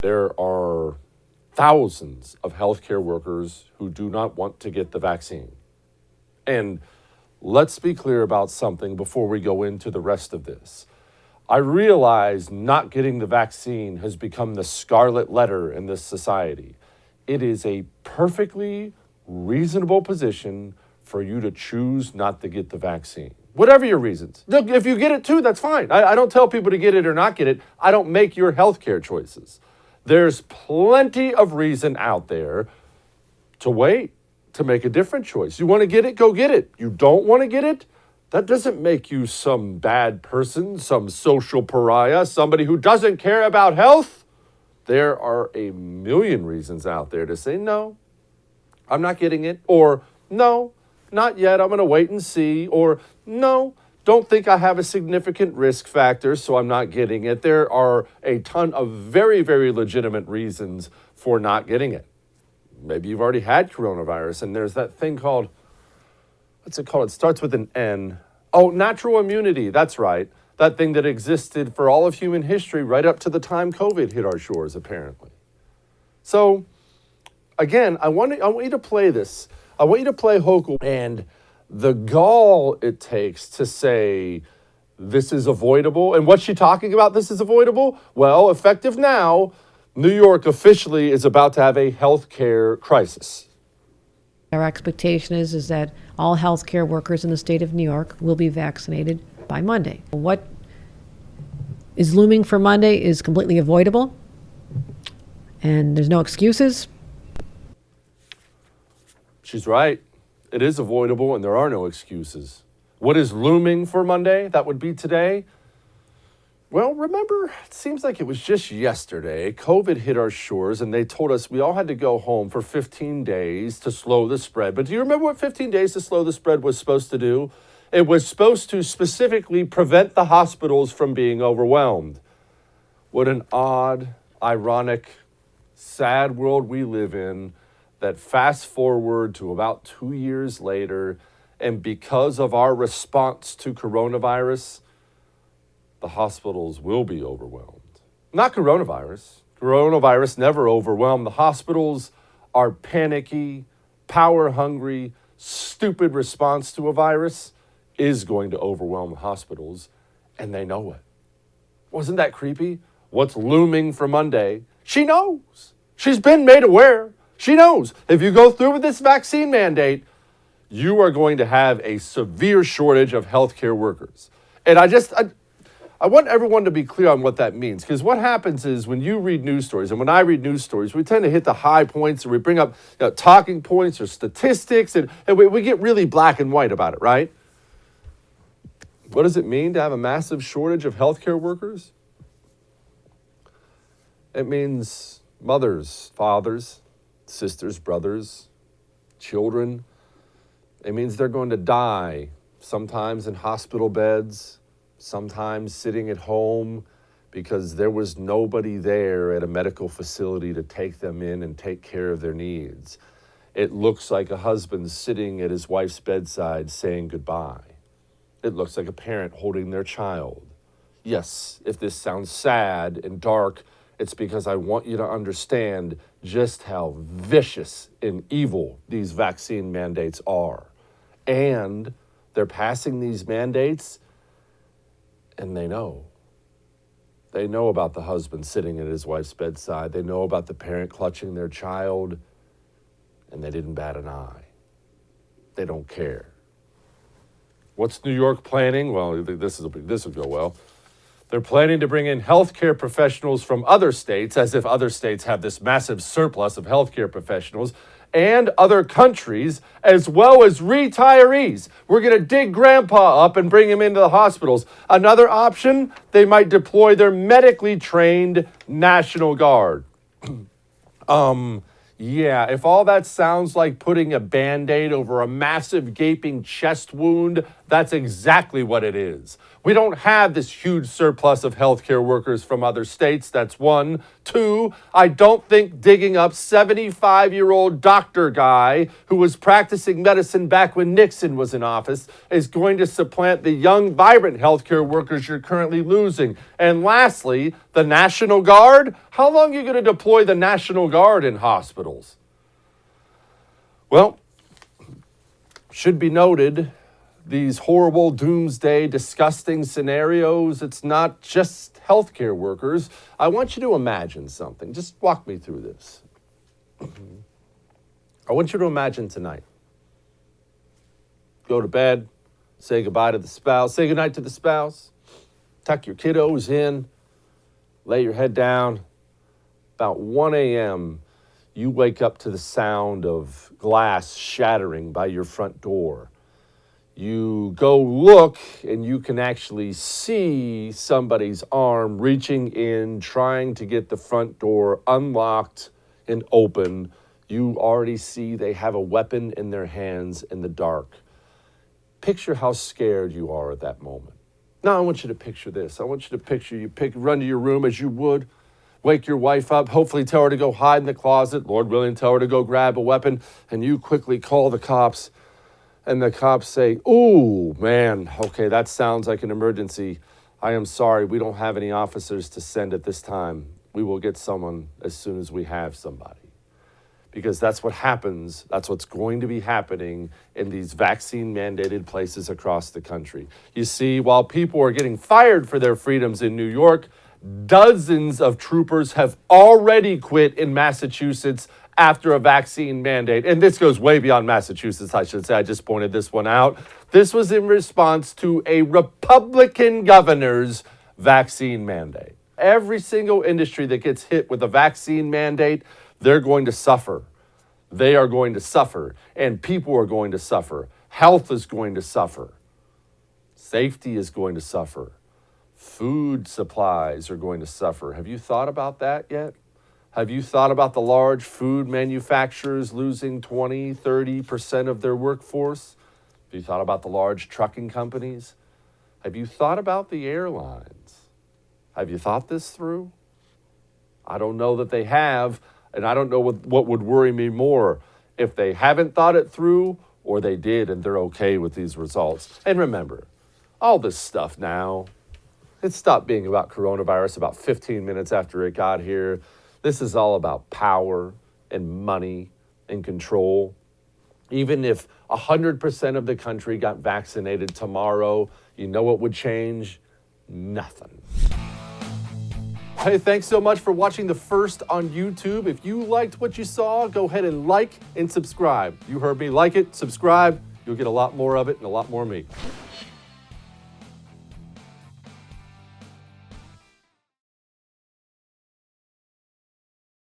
There are thousands of healthcare workers who do not want to get the vaccine. And let's be clear about something before we go into the rest of this. I realize not getting the vaccine has become the scarlet letter in this society. It is a perfectly reasonable position for you to choose not to get the vaccine. Whatever your reasons. Look, if you get it too, that's fine. I don't tell people to get it or not get it. I don't make your healthcare choices. There's plenty of reason out there to wait, to make a different choice. You want to get it, go get it. You don't want to get it, that doesn't make you some bad person, some social pariah, somebody who doesn't care about health. There are a million reasons out there to say, no, I'm not getting it, or no, not yet, I'm going to wait and see, or no, don't think I have a significant risk factor, so I'm not getting it. There are a ton of very, very legitimate reasons for not getting it. Maybe you've already had coronavirus, and there's that thing called, what's it called? It starts with an N. Oh, natural immunity, that's right. That thing that existed for all of human history right up to the time COVID hit our shores, apparently. So, again, I want you to play this. I want you to play Hochul and the gall it takes to say this is avoidable. And what's she talking about, this is avoidable? Well, effective now, New York officially is about to have a healthcare crisis. Our expectation is that all healthcare workers in the state of New York will be vaccinated by Monday. What is looming for Monday is completely avoidable, and there's no excuses. She's right. It is avoidable, and there are no excuses. What is looming for Monday? That would be today. Well, remember, it seems like it was just yesterday, COVID hit our shores, and they told us we all had to go home for 15 days to slow the spread. But do you remember what 15 days to slow the spread was supposed to do? It was supposed to specifically prevent the hospitals from being overwhelmed. What an odd, ironic, sad world we live in, that fast forward to about 2 years later, and because of our response to coronavirus, the hospitals will be overwhelmed. Not coronavirus. Coronavirus never overwhelmed. The hospitals are panicky, power-hungry, stupid response to a virus is going to overwhelm the hospitals, and they know it. Wasn't that creepy? What's looming for Monday? She knows. She's been made aware. She knows. If you go through with this vaccine mandate, you are going to have a severe shortage of healthcare workers. And I want everyone to be clear on what that means, because what happens is when you read news stories, and when I read news stories, we tend to hit the high points, and we bring up talking points or statistics, and we get really black and white about it, right? What does it mean to have a massive shortage of healthcare workers? It means mothers, fathers, sisters, brothers, children. It means they're going to die, sometimes in hospital beds, sometimes sitting at home because there was nobody there at a medical facility to take them in and take care of their needs. It looks like a husband sitting at his wife's bedside saying goodbye. It looks like a parent holding their child. Yes, if this sounds sad and dark, it's because I want you to understand just how vicious and evil these vaccine mandates are. And they're passing these mandates, and they know. They know about the husband sitting at his wife's bedside. They know about the parent clutching their child, and they didn't bat an eye. They don't care. What's New York planning? Well, this will go well. They're planning to bring in healthcare professionals from other states, as if other states have this massive surplus of healthcare professionals, and other countries, as well as retirees. We're going to dig grandpa up and bring him into the hospitals. Another option, they might deploy their medically trained National Guard. Yeah, if all that sounds like putting a Band-Aid over a massive gaping chest wound, That's exactly what it is. We don't have this huge surplus of healthcare workers from other states. That's one. Two, I don't think digging up 75-year-old doctor guy who was practicing medicine back when Nixon was in office is going to supplant the young, vibrant healthcare workers you're currently losing. And lastly, the National Guard. How long are you going to deploy the National Guard in hospitals? Well, should be noted, these horrible doomsday, disgusting scenarios, it's not just healthcare workers. I want you to imagine something. Just walk me through this. I want you to imagine tonight. Go to bed, say goodbye to the spouse, say goodnight to the spouse, tuck your kiddos in, lay your head down. About 1 a.m., you wake up to the sound of glass shattering by your front door. You go look and you can actually see somebody's arm reaching in, trying to get the front door unlocked and open. You already see they have a weapon in their hands in the dark. Picture how scared you are at that moment. Now I want you to picture this. I want you to picture run to your room as you would, wake your wife up, hopefully tell her to go hide in the closet, Lord willing, tell her to go grab a weapon, and you quickly call the cops. And the cops say, "Oh, man, okay, that sounds like an emergency. I am sorry, we don't have any officers to send at this time. We will get someone as soon as we have somebody." Because that's what happens, that's what's going to be happening in these vaccine-mandated places across the country. You see, while people are getting fired for their freedoms in New York, dozens of troopers have already quit in Massachusetts after a vaccine mandate. And this goes way beyond Massachusetts, I should say. I just pointed this one out. This was in response to a Republican governor's vaccine mandate. Every single industry that gets hit with a vaccine mandate, they're going to suffer. They are going to suffer. And people are going to suffer. Health is going to suffer. Safety is going to suffer. Food supplies are going to suffer. Have you thought about that yet? Have you thought about the large food manufacturers losing 20, 30% of their workforce? Have you thought about the large trucking companies? Have you thought about the airlines? Have you thought this through? I don't know that they have, and I don't know what would worry me more, if they haven't thought it through or they did and they're okay with these results. And remember, all this stuff now, it stopped being about coronavirus about 15 minutes after it got here. This is all about power and money and control. Even if 100% of the country got vaccinated tomorrow, you know what would change? Nothing. Hey, thanks so much for watching The First on YouTube. If you liked what you saw, go ahead and like and subscribe. You heard me, like it, subscribe. You'll get a lot more of it and a lot more of me.